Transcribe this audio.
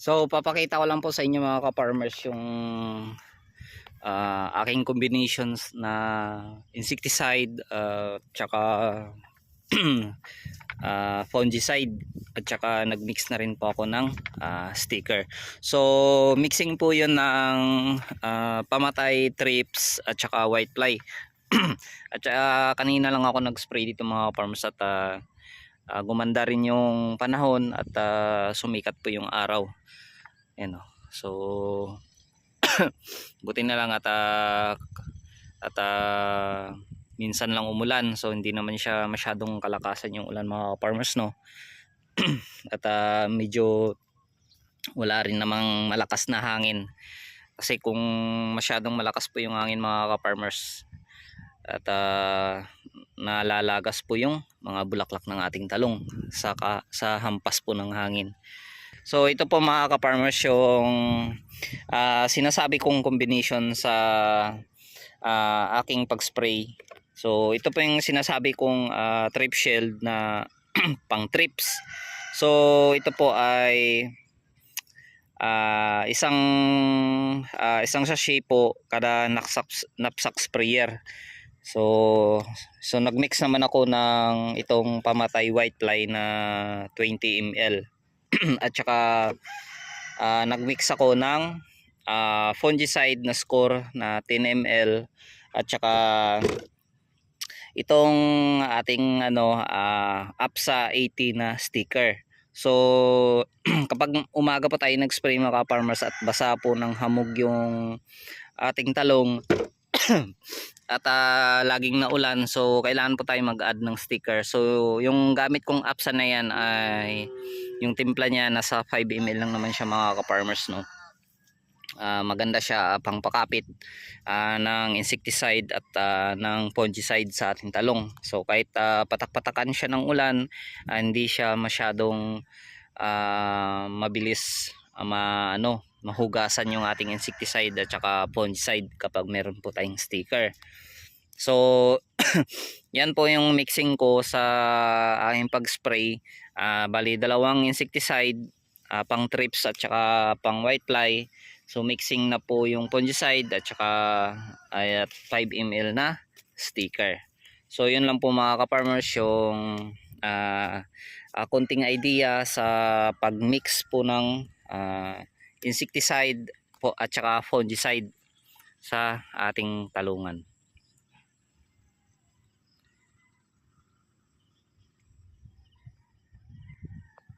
So papakita ko lang po sa inyo mga ka-farmers yung aking combinations na insecticide tsaka fungicide at tsaka nagmix na rin po ako ng sticker. So mixing po yun ng pamatay, trips at tsaka whitefly. At tsaka kanina lang ako nag-spray dito mga farmers at gumanda rin yung panahon at sumikat po yung araw. Ayan o. So buti na lang at minsan lang umulan, so hindi naman siya masyadong kalakasan yung ulan mga farmers, no. At medyo wala rin namang malakas na hangin, kasi kung masyadong malakas po yung hangin mga ka-farmers at nalalagas po yung mga bulaklak ng ating talong sa hampas po ng hangin. So ito po mga ka-farmers yung sinasabi kong combination sa aking pag-spray. So ito po yung sinasabi kong trip shield na pang trips. So ito po ay isang sachet po kada knapsack sprayer. So nagmix naman ako ng itong pamatay whitefly na 20 ml at saka nagmix ako ng fungicide na score na 10 ml at saka itong ating APSA 80 na sticker. So kapag umaga pa tayo nag-spray mga farmers at basa po ng hamog yung ating talong at laging naulan, so kailangan po tayo mag-add ng sticker. So yung gamit kong APSA na yan ay yung timpla niya nasa 5 ml lang naman siya mga ka-farmers, no. Maganda siya pang pakapit ng insecticide at ng fungicide sa ating talong. So kahit patak-patakan siya ng ulan, hindi siya masyadong mabilis mahugasan yung ating insecticide at saka fungicide kapag meron po tayong sticker. So yan po yung mixing ko sa aking pag-spray. Bali dalawang insecticide, pang trips at saka pang whitefly. So mixing na po yung fungicide at saka 5 ml na sticker. So yun lang po mga ka-farmers yung konting idea sa pag-mix po ng insecticide po at saka fungicide sa ating talungan.